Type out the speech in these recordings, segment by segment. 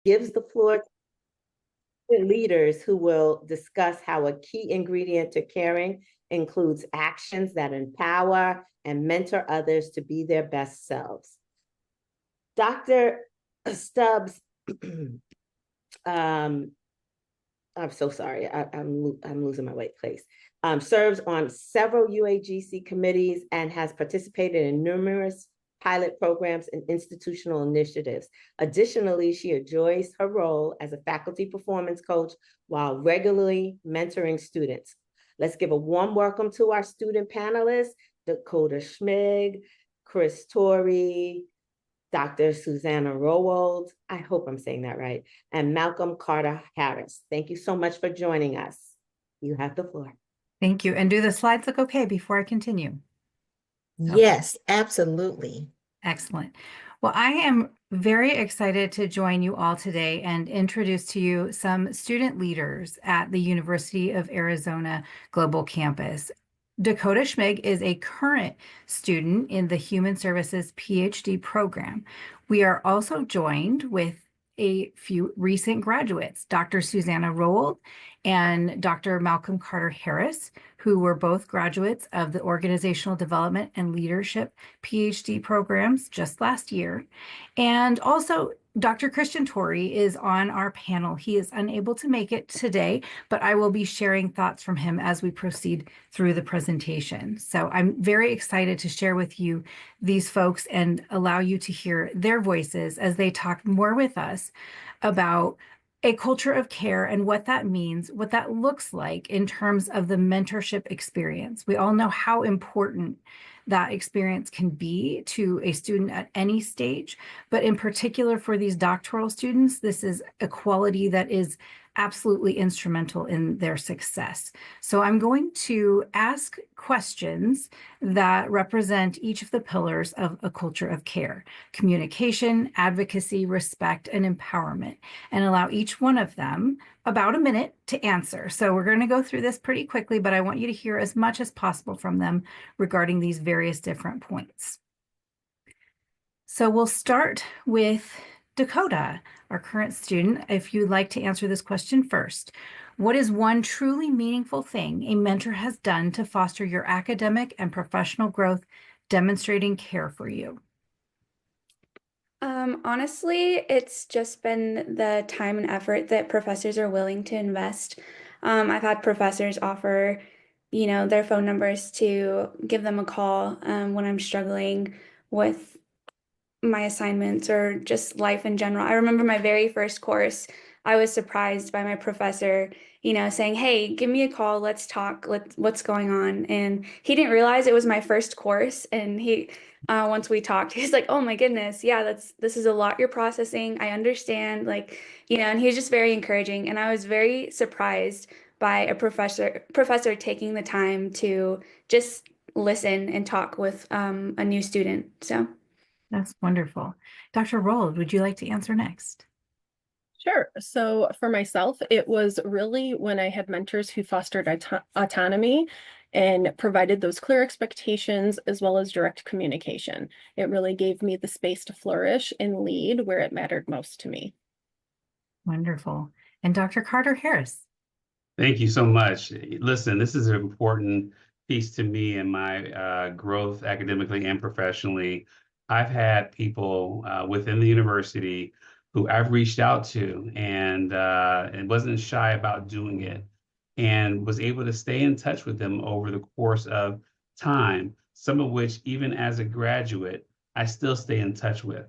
gives the floor to leaders who will discuss how a key ingredient to caring includes actions that empower and mentor others to be their best selves. Dr. Stubbs, I'm so sorry, I'm losing my white place. Serves on several UAGC committees and has participated in numerous pilot programs and institutional initiatives. Additionally, she enjoys her role as a faculty performance coach while regularly mentoring students. Let's give a warm welcome to our student panelists, Dakota Schmig, Chris Torrie, Dr. Suzzanna Rowold, I hope I'm saying that right, and Malcolm Carter Harris. Thank you so much for joining us. You have the floor. Thank you. And do the slides look okay before I continue? Yes, absolutely. Excellent. Well, I am very excited to join you all today and introduce to you some student leaders at the University of Arizona Global Campus. Dakota Schmig is a current student in the Human Services Ph.D. program. We are also joined with a few recent graduates, Dr. Suzzanna Rowold and Dr. Malcolm Carter Harris, who were both graduates of the Organizational Development and Leadership PhD programs just last year. And also Dr. Christian Torrie is on our panel. He is unable to make it today, but I will be sharing thoughts from him as we proceed through the presentation. So I'm very excited to share with you these folks and allow you to hear their voices as they talk more with us about a culture of care and what that means, what that looks like in terms of the mentorship experience. We all know how important that experience can be to a student at any stage, but in particular for these doctoral students, this is a quality that is absolutely instrumental in their success. So I'm going to ask questions that represent each of the pillars of a culture of care: communication, advocacy, respect, and empowerment, and allow each one of them about a minute to answer. So we're going to go through this pretty quickly, but I want you to hear as much as possible from them regarding these various different points. So we'll start with Dakota, our current student. If you'd like to answer this question first, what is one truly meaningful thing a mentor has done to foster your academic and professional growth, demonstrating care for you? Honestly, it's just been the time and effort that professors are willing to invest. I've had professors offer, their phone numbers to give them a call when I'm struggling with my assignments or just life in general. I remember my very first course, I was surprised by my professor, saying, "Hey, give me a call, let's talk, what's going on?" And he didn't realize it was my first course. And once we talked, he's like, "Oh my goodness, yeah, this is a lot you're processing. I understand." And he was just very encouraging. And I was very surprised by a professor taking the time to just listen and talk with a new student. So. That's wonderful. Dr. Rowold, would you like to answer next? Sure. So for myself, it was really when I had mentors who fostered autonomy and provided those clear expectations as well as direct communication. It really gave me the space to flourish and lead where it mattered most to me. Wonderful. And Dr. Carter Harris. Thank you so much. Listen, this is an important piece to me in my growth academically and professionally. I've had people within the university who I've reached out to and wasn't shy about doing it, and was able to stay in touch with them over the course of time, some of which even as a graduate, I still stay in touch with.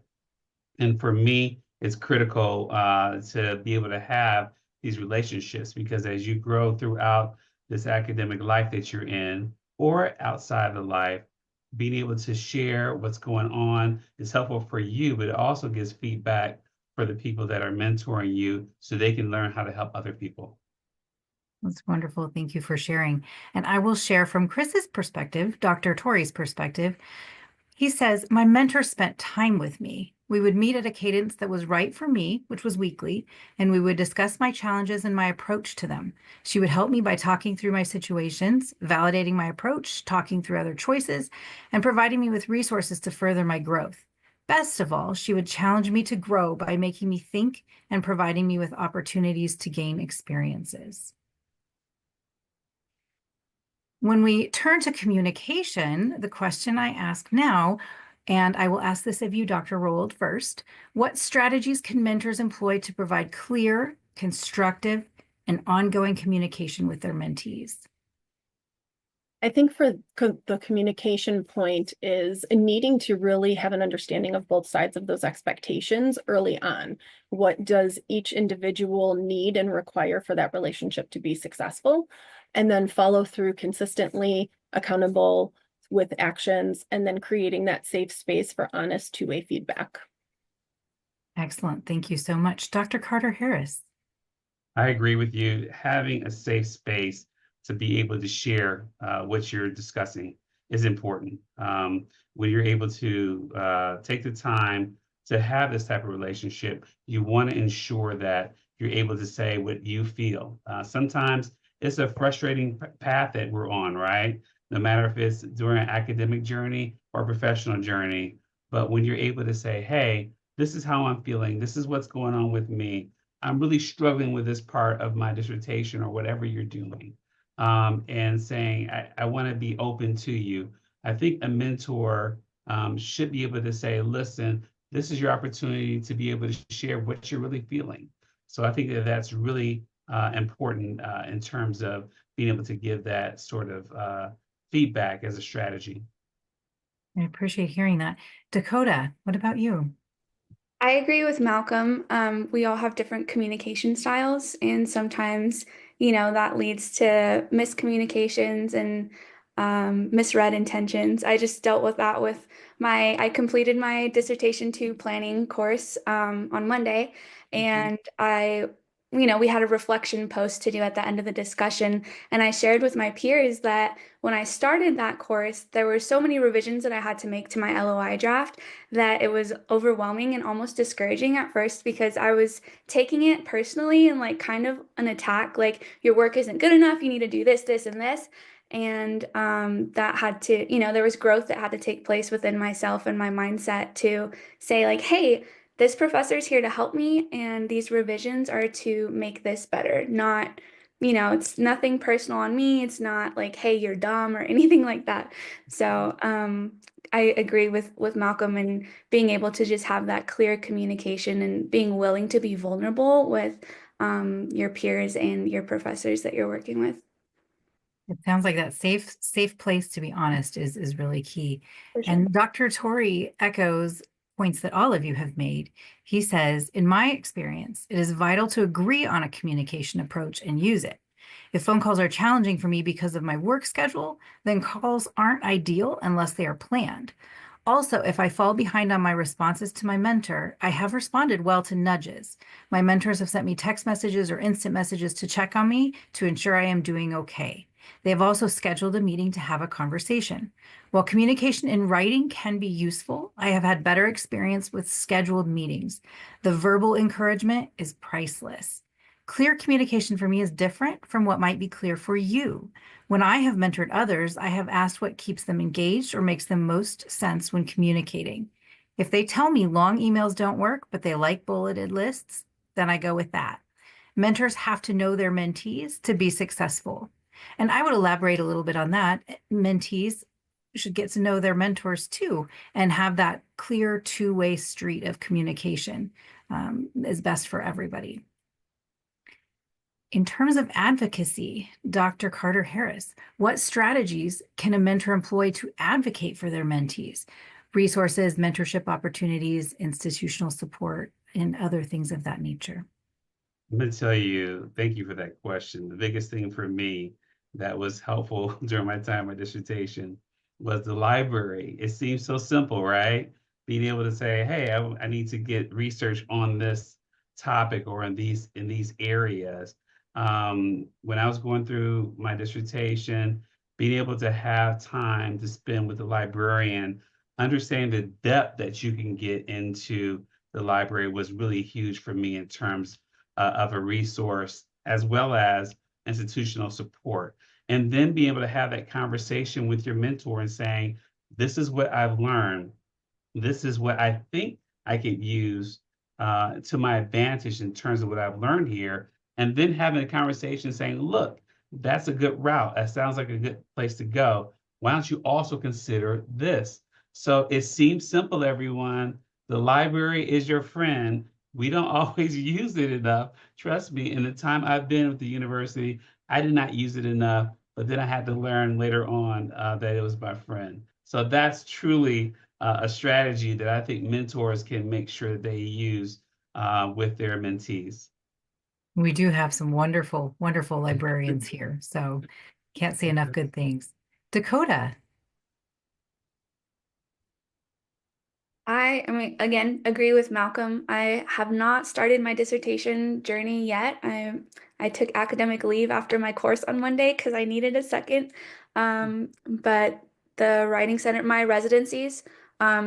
And for me, it's critical to be able to have these relationships, because as you grow throughout this academic life that you're in or outside of life, being able to share what's going on is helpful for you, but it also gives feedback for the people that are mentoring you so they can learn how to help other people. That's wonderful. Thank you for sharing. And I will share from Chris's perspective, Dr. Torrie's perspective. He says, my mentor spent time with me. We would meet at a cadence that was right for me, which was weekly, and we would discuss my challenges and my approach to them. She would help me by talking through my situations, validating my approach, talking through other choices, and providing me with resources to further my growth. Best of all, she would challenge me to grow by making me think and providing me with opportunities to gain experiences. When we turn to communication, the question I ask now, and I will ask this of you, Dr. Rowold, first, what strategies can mentors employ to provide clear, constructive, and ongoing communication with their mentees? I think for the communication point is needing to really have an understanding of both sides of those expectations early on. What does each individual need and require for that relationship to be successful? And then follow through consistently, accountable with actions, and then creating that safe space for honest two-way feedback. Excellent. Thank you so much. Dr. Carter-Harris. I agree with you. Having a safe space to be able to share what you're discussing is important. When you're able to take the time to have this type of relationship, you want to ensure that you're able to say what you feel. Sometimes it's a frustrating path that we're on, right? No matter if it's during an academic journey or a professional journey. But when you're able to say, hey, this is how I'm feeling, this is what's going on with me, I'm really struggling with this part of my dissertation or whatever you're doing. And saying, I want to be open to you. I think a mentor should be able to say, listen, this is your opportunity to be able to share what you're really feeling. So I think that that's really important in terms of being able to give that sort of feedback as a strategy. I appreciate hearing that. Dakota, what about you? I agree with Malcolm. We all have different communication styles, and sometimes, that leads to miscommunications and misread intentions. I just dealt with that with I completed my dissertation 2 planning course on Monday, and we had a reflection post to do at the end of the discussion, and I shared with my peers that when I started that course, there were so many revisions that I had to make to my LOI draft that it was overwhelming and almost discouraging at first because I was taking it personally and like kind of an attack, like your work isn't good enough, you need to do this, this, and this. And that had to, there was growth that had to take place within myself and my mindset to say like, hey, this professor's here to help me, and these revisions are to make this better. Not, it's nothing personal on me. It's not like, hey, you're dumb or anything like that. So I agree with Malcolm and being able to just have that clear communication and being willing to be vulnerable with your peers and your professors that you're working with. It sounds like that safe place to be honest is really key. For sure. And Dr. Torrie echoes points that all of you have made. He says, in my experience, it is vital to agree on a communication approach and use it. If phone calls are challenging for me because of my work schedule, then calls aren't ideal unless they are planned. Also, if I fall behind on my responses to my mentor, I have responded well to nudges. My mentors have sent me text messages or instant messages to check on me to ensure I am doing okay. They have also scheduled a meeting to have a conversation. While communication in writing can be useful, I have had better experience with scheduled meetings. The verbal encouragement is priceless. Clear communication for me is different from what might be clear for you. When I have mentored others, I have asked what keeps them engaged or makes the most sense when communicating. If they tell me long emails don't work, but they like bulleted lists, then I go with that. Mentors have to know their mentees to be successful. And I would elaborate a little bit on that. Mentees should get to know their mentors too and have that clear two-way street of communication is best for everybody. In terms of advocacy, Dr. Carter-Harris, what strategies can a mentor employ to advocate for their mentees? Resources, mentorship opportunities, institutional support, and other things of that nature. I'm going to tell you, thank you for that question. The biggest thing for me that was helpful during my time at dissertation was the library. It seems so simple, right? Being able to say, hey, I need to get research on this topic or in these areas. When I was going through my dissertation, being able to have time to spend with the librarian, understanding the depth that you can get into the library was really huge for me in terms of a resource, as well as institutional support. And then being able to have that conversation with your mentor and saying, this is what I've learned. this is what I think I could use to my advantage in terms of what I've learned here. And then having a conversation saying, look, that's a good route. That sounds like a good place to go. Why don't you also consider this? So it seems simple, everyone. The library is your friend. We don't always use it enough. Trust me, in the time I've been with the university, I did not use it enough, but then I had to learn later on that it was my friend. So that's truly a strategy that I think mentors can make sure that they use with their mentees. We do have some wonderful, wonderful librarians here, so can't say enough good things. Dakota. I mean, again, agree with Malcolm. I have not started my dissertation journey yet. I took academic leave after my course on Monday because I needed a second. But the Writing Center, my residencies,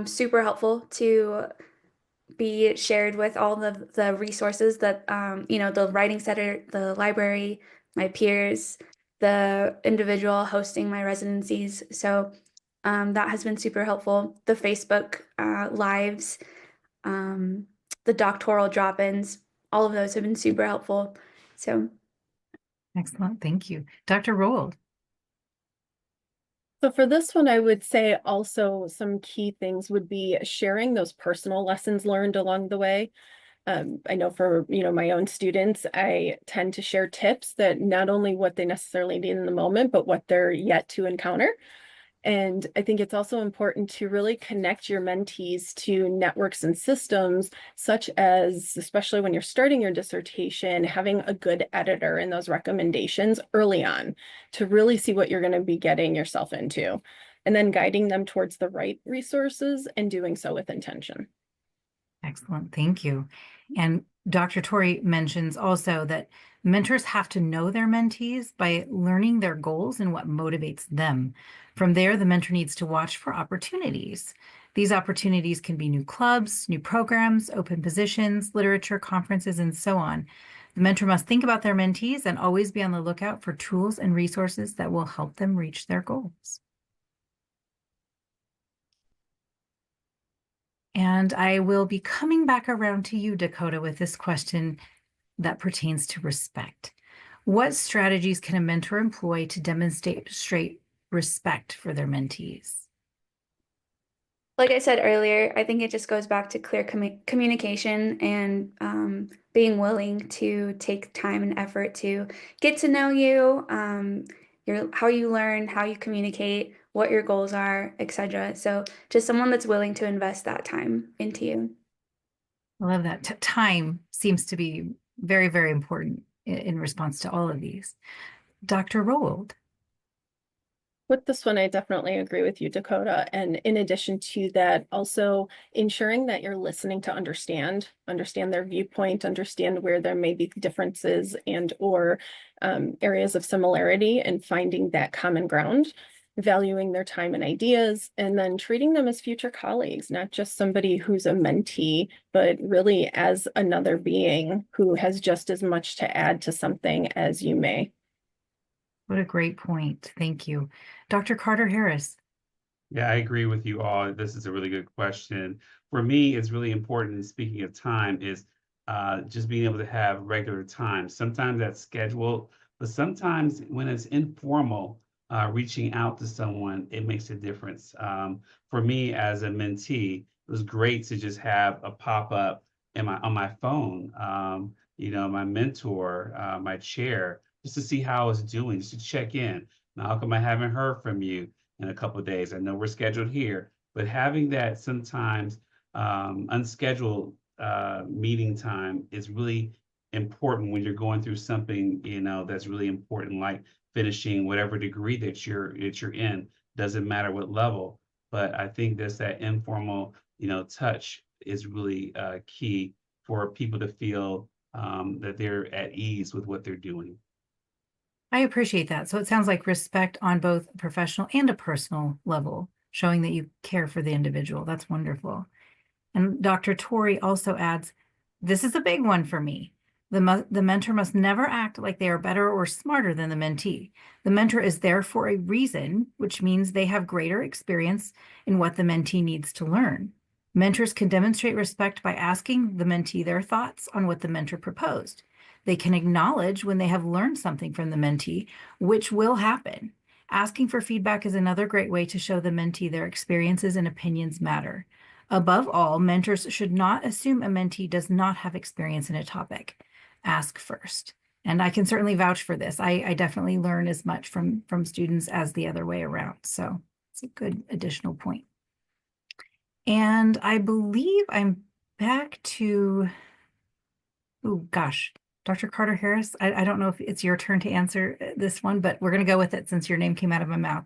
super helpful to be shared with all the resources that the Writing Center, the library, my peers, the individual hosting my residencies. So that has been super helpful. The Facebook lives, the doctoral drop-ins, all of those have been super helpful. So Excellent. Thank you. Dr. Rowold. So for this one, I would say also some key things would be sharing those personal lessons learned along the way. I know for, my own students, I tend to share tips that not only what they necessarily need in the moment, but what they're yet to encounter. And I think it's also important to really connect your mentees to networks and systems, such as, especially when you're starting your dissertation, having a good editor in those recommendations early on to really see what you're going to be getting yourself into, and then guiding them towards the right resources and doing so with intention. Excellent. Thank you. And Dr. Torrie mentions also that mentors have to know their mentees by learning their goals and what motivates them. From there, the mentor needs to watch for opportunities. These opportunities can be new clubs, new programs, open positions, literature, conferences, and so on. The mentor must think about their mentees and always be on the lookout for tools and resources that will help them reach their goals. And I will be coming back around to you, Dakota, with this question that pertains to respect. What strategies can a mentor employ to demonstrate respect for their mentees? like I said earlier, I think it just goes back to clear communication and being willing to take time and effort to get to know you, how you learn, how you communicate, what your goals are, etc. So just someone that's willing to invest that time into you. I love that. Time seems to be very, very important in response to all of these. Dr. Rowold. With this one, I definitely agree with you, Dakota. And in addition to that, also ensuring that you're listening to understand their viewpoint, understand where there may be differences and or areas of similarity, and finding that common ground, valuing their time and ideas, and then treating them as future colleagues, not just somebody who's a mentee, but really as another being who has just as much to add to something as you may. What a great point. Thank you. Dr. Carter Harris. Yeah, I agree with you all. This is a really good question. For me, it's really important, in speaking of time, is just being able to have regular time. Sometimes that's scheduled, but sometimes when it's informal, reaching out to someone, it makes a difference. For me as a mentee, it was great to just have a pop-up on my phone, my mentor, my chair, just to see how it's doing, just to check in. Now, how come I haven't heard from you in a couple of days? I know we're scheduled here, but having that sometimes unscheduled meeting time is really important when you're going through something, that's really important, like finishing whatever degree that you're in. Doesn't matter what level, but I think there's that informal, touch is really key for people to feel that they're at ease with what they're doing. I appreciate that. So it sounds like respect on both a professional and a personal level, showing that you care for the individual. That's wonderful. And Dr. Torrie also adds, this is a big one for me. The mentor must never act like they are better or smarter than the mentee. The mentor is there for a reason, which means they have greater experience in what the mentee needs to learn. Mentors can demonstrate respect by asking the mentee their thoughts on what the mentor proposed. They can acknowledge when they have learned something from the mentee, which will happen. Asking for feedback is another great way to show the mentee their experiences and opinions matter. Above all, mentors should not assume a mentee does not have experience in a topic. Ask first. And I can certainly vouch for this. I definitely learn as much from students as the other way around. So it's a good additional point. And I believe I'm back to, oh gosh, Dr. Carter Harris. I don't know if it's your turn to answer this one, but we're going to go with it since your name came out of my mouth.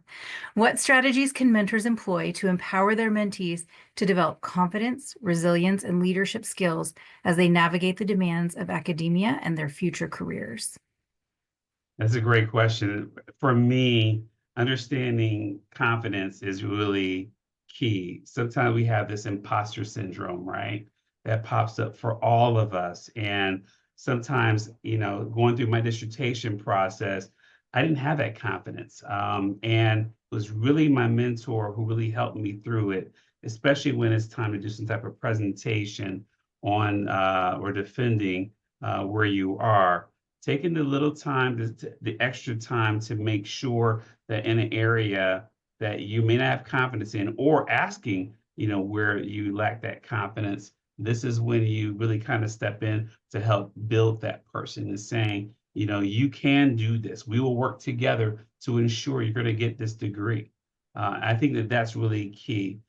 What strategies can mentors employ to empower their mentees to develop confidence, resilience, and leadership skills as they navigate the demands of academia and their future careers? That's a great question. For me, understanding confidence is really key. Sometimes we have this imposter syndrome, right? That pops up for all of us. And sometimes, going through my dissertation process, I didn't have that confidence. And it was really my mentor who really helped me through it, especially when it's time to do some type of presentation on or defending where you are. Taking the little time, the extra time to make sure that in an area that you may not have confidence in, or asking, where you lack that confidence, this is when you really kind of step in to help build that person and saying, you can do this. We will work together to ensure you're going to get this degree. I think that that's really key.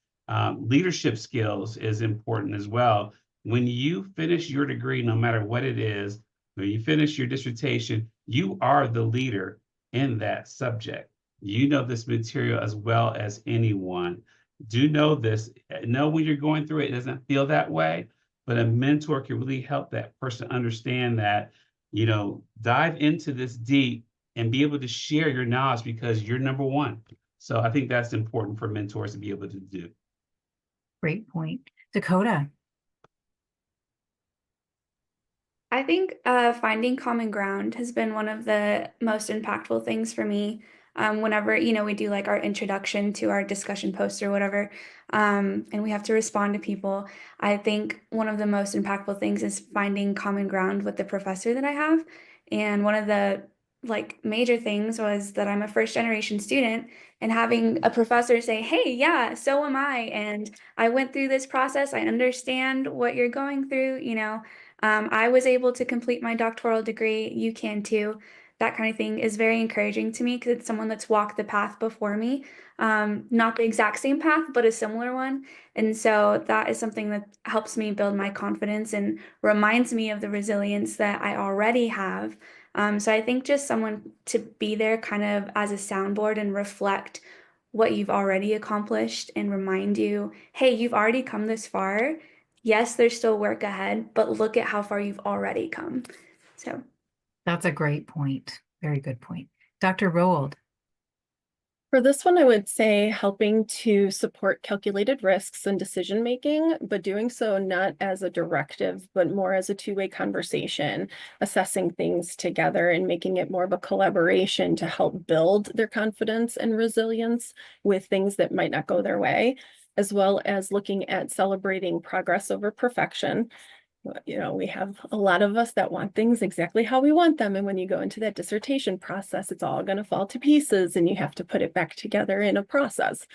Leadership skills is important as well. When you finish your degree, no matter what it is, when you finish your dissertation, you are the leader in that subject. You know this material as well as anyone. Do know this. Know when you're going through it, it doesn't feel that way, but a mentor can really help that person understand that, dive into this deep and be able to share your knowledge because you're number one. So I think that's important for mentors to be able to do. Great point. Dakota. I think finding common ground has been one of the most impactful things for me. Whenever, we do like our introduction to our discussion post or whatever, and we have to respond to people. I think one of the most impactful things is finding common ground with the professor that I have. And one of the major things was that I'm a first generation student, and having a professor say, "Hey, yeah, so am I. And I went through this process. I understand what you're going through, I was able to complete my doctoral degree. You can too." That kind of thing is very encouraging to me because it's someone that's walked the path before me. Not the exact same path, but a similar one. And so that is something that helps me build my confidence and reminds me of the resilience that I already have. So I think just someone to be there kind of as a soundboard and reflect what you've already accomplished and remind you, hey, you've already come this far. Yes, there's still work ahead, but look at how far you've already come. So That's a great point. Very good point. Dr. Rowold. For this one, I would say helping to support calculated risks and decision making, but doing so not as a directive, but more as a two-way conversation, assessing things together and making it more of a collaboration to help build their confidence and resilience with things that might not go their way, as well as looking at celebrating progress over perfection. We have a lot of us that want things exactly how we want them. And when you go into that dissertation process, it's all going to fall to pieces and you have to put it back together in a process.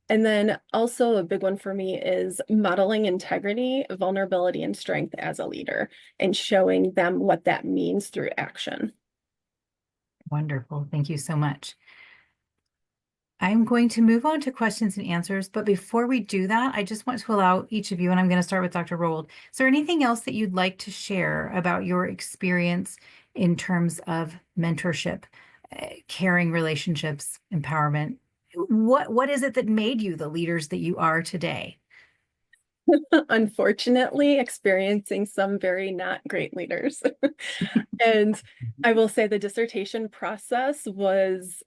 And then also a big one for me is modeling integrity, vulnerability, and strength as a leader and showing them what that means through action. Wonderful. Thank you so much. I'm going to move on to questions and answers, but before we do that, I just want to allow each of you, and I'm going to start with Dr. Rowold. Is there anything else that you'd like to share about your experience in terms of mentorship, caring relationships, empowerment? What is it that made you the leaders that you are today? Unfortunately, experiencing some very not great leaders. And I will say the dissertation process was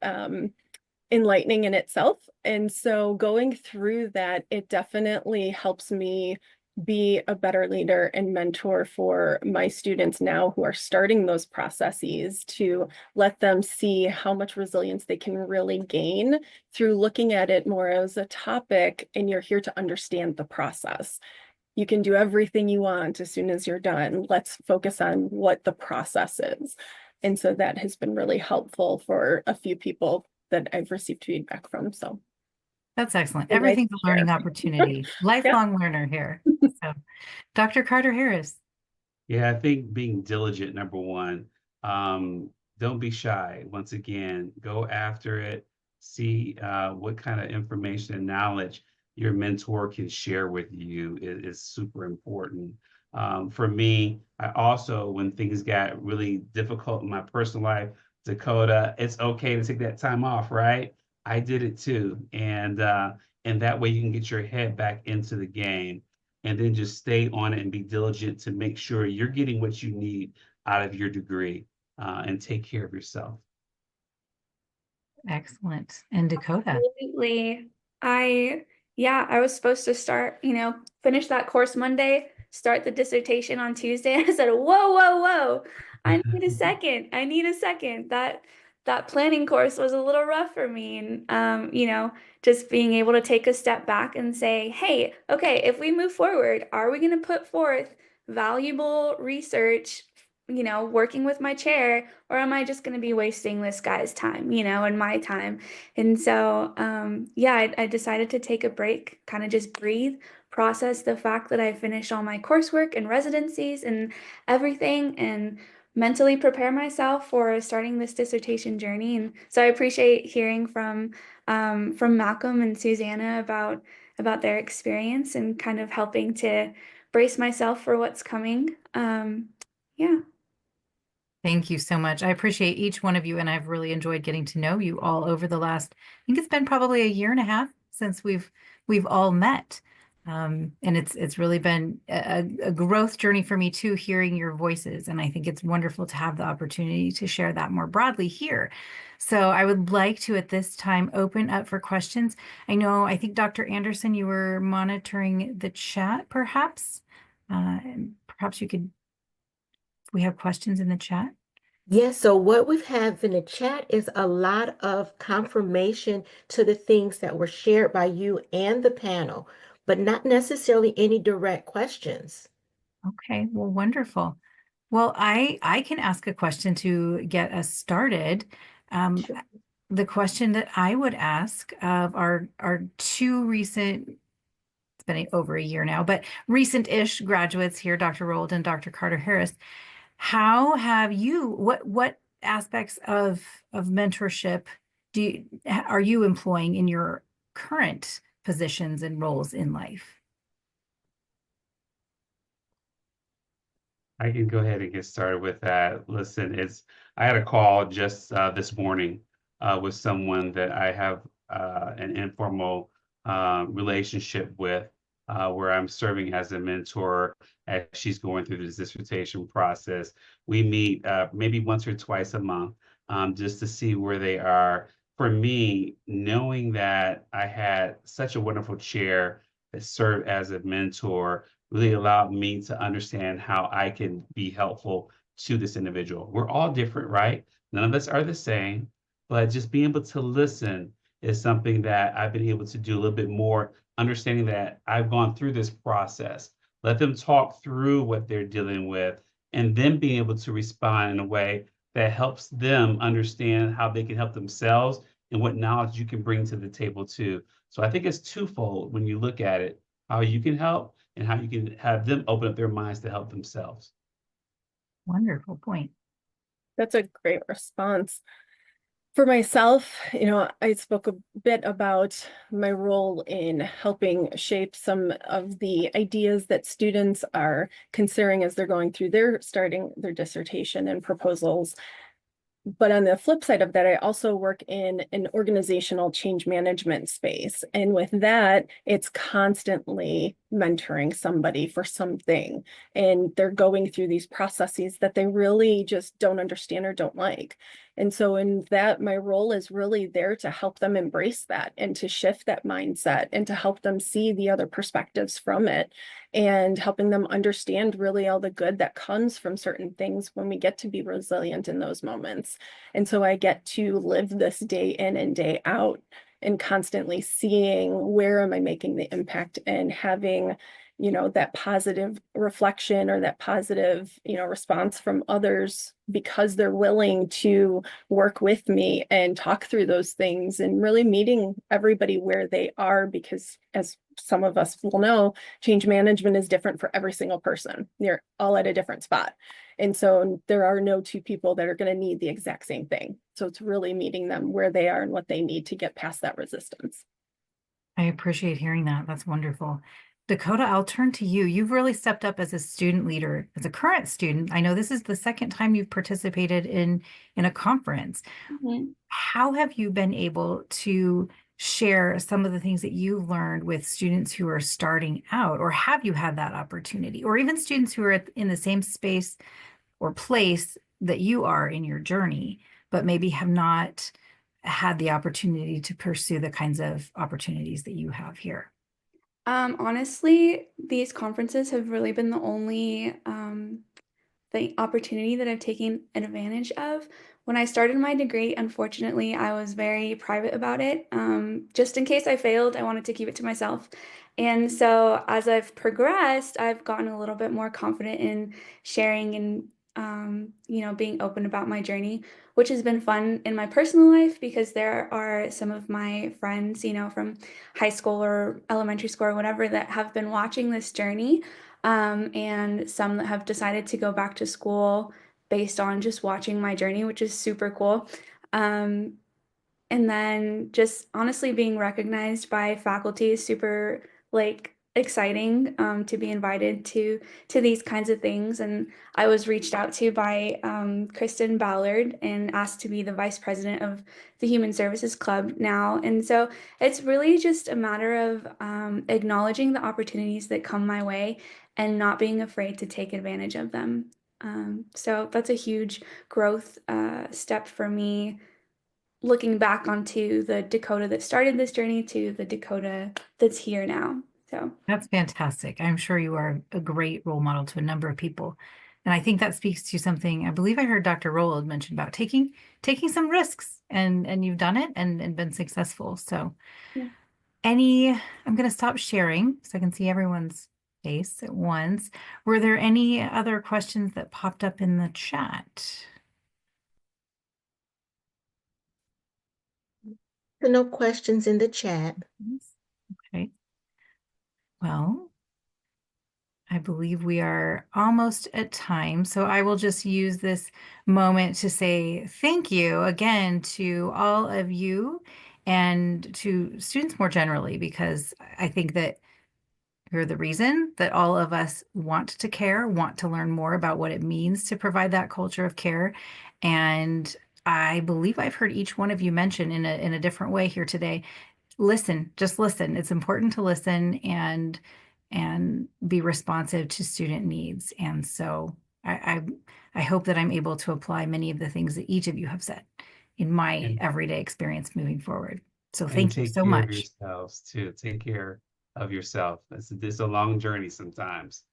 enlightening in itself. And so going through that, it definitely helps me be a better leader and mentor for my students now who are starting those processes, to let them see how much resilience they can really gain through looking at it more as a topic, and you're here to understand the process. You can do everything you want as soon as you're done. Let's focus on what the process is. And so that has been really helpful for a few people that I've received feedback from. So That's excellent. I'd like Everything's to a learning share. opportunity. Lifelong learner here. So, Dr. Carter Harris. Yeah, I think being diligent, number one. Don't be shy. Once again, go after it. See what kind of information and knowledge your mentor can share with you is super important. For me, I also, when things got really difficult in my personal life, Dakota, it's okay to take that time off, right? I did it too, and that way you can get your head back into the game, and then just stay on it and be diligent to make sure you're getting what you need out of your degree, and take care of yourself. Excellent. And Dakota. Absolutely. I was supposed to start, finish that course Monday, start the dissertation on Tuesday. I said, whoa, whoa, whoa. I need a second. I need a second. That planning course was a little rough for me. And just being able to take a step back and say, hey, okay, if we move forward, are we going to put forth valuable research, working with my chair, or am I just going to be wasting this guy's time, and my time? And so, I decided to take a break, kind of just breathe, process the fact that I finished all my coursework and residencies and everything, and mentally prepare myself for starting this dissertation journey. And so I appreciate hearing from Malcolm and Suzzanna about their experience and kind of helping to brace myself for what's coming. Yeah. Thank you so much. I appreciate each one of you, and I've really enjoyed getting to know you all over the last, I think it's been probably a year and a half since we've all met. And it's really been a growth journey for me too, hearing your voices. And I think it's wonderful to have the opportunity to share that more broadly here. So I would like to, at this time, open up for questions. I think Dr. Anderson, you were monitoring the chat, perhaps. Perhaps you could, we have questions in the chat. Yes, so what we have in the chat is a lot of confirmation to the things that were shared by you and the panel, but not necessarily any direct questions. Okay, well, wonderful. Well, I can ask a question to get us started. Sure. The question that I would ask of our two recent, it's been over a year now, but recent-ish graduates here, Dr. Rowold and Dr. Carter Harris, how have you, what aspects of mentorship are you employing in your current positions and roles in life? I can go ahead and get started with that. Listen, I had a call just this morning with someone that I have an informal relationship with, where I'm serving as a mentor as she's going through this dissertation process. We meet maybe once or twice a month, just to see where they are. For me, knowing that I had such a wonderful chair that served as a mentor really allowed me to understand how I can be helpful to this individual. We're all different, right? None of us are the same, but just being able to listen is something that I've been able to do a little bit more, understanding that I've gone through this process. Let them talk through what they're dealing with, and then being able to respond in a way that helps them understand how they can help themselves and what knowledge you can bring to the table too. So I think it's twofold when you look at it, how you can help and how you can have them open up their minds to help themselves. Wonderful point. That's a great response. For myself, I spoke a bit about my role in helping shape some of the ideas that students are considering as they're going through starting their dissertation and proposals. But on the flip side of that, I also work in an organizational change management space. And with that, it's constantly mentoring somebody for something, and they're going through these processes that they really just don't understand or don't like. And so in that, my role is really there to help them embrace that and to shift that mindset and to help them see the other perspectives from it, and helping them understand really all the good that comes from certain things when we get to be resilient in those moments. And so I get to live this day in and day out, and constantly seeing where am I making the impact, and having, you know, that positive reflection or that positive, you know, response from others, because they're willing to work with me and talk through those things, and really meeting everybody where they are, because as some of us will know, change management is different for every single person. They're all at a different spot. And so there are no two people that are going to need the exact same thing. So it's really meeting them where they are and what they need to get past that resistance. I appreciate hearing that. That's wonderful. Dakota, I'll turn to you. You've really stepped up as a student leader, as a current student. I know this is the second time you've participated in a conference. Mhm. How have you been able to share some of the things that you've learned with students who are starting out, or have you had that opportunity, or even students who are in the same space or place that you are in your journey, but maybe have not had the opportunity to pursue the kinds of opportunities that you have here? Honestly, these conferences have really been the opportunity that I've taken advantage of. When I started my degree, unfortunately, I was very private about it. Just in case I failed, I wanted to keep it to myself. And so as I've progressed, I've gotten a little bit more confident in sharing and, being open about my journey, which has been fun in my personal life, because there are some of my friends, from high school or elementary school or whatever, that have been watching this journey, and some that have decided to go back to school based on just watching my journey, which is super cool. Um, and then just honestly being recognized by faculty is super like exciting, to be invited to these kinds of things. And I was reached out to by Kristen Ballard and asked to be the vice president of the Human Services Club now. And so it's really just a matter of acknowledging the opportunities that come my way and not being afraid to take advantage of them. So that's a huge growth step for me, looking back onto the Dakota that started this journey to the Dakota that's here now. So That's fantastic. I'm sure you are a great role model to a number of people. And I think that speaks to something I believe I heard Dr. Rowold mention about taking some risks, and you've done it and been successful. So yeah. I'm going to stop sharing so I can see everyone's face at once. Were there any other questions that popped up in the chat? No questions in the chat. Okay. Well, I believe we are almost at time, so I will just use this moment to say thank you again to all of you and to students more generally, because I think that you're the reason that all of us want to care, want to learn more about what it means to provide that culture of care. And I believe I've heard each one of you mention in a different way here today, listen, just listen. It's important to listen and be responsive to student needs. And so I hope that I'm able to apply many of the things that each of you have said in my And, everyday experience moving forward. So and thank you take so care of much. yourselves too. Take care of yourself. It's a long journey sometimes.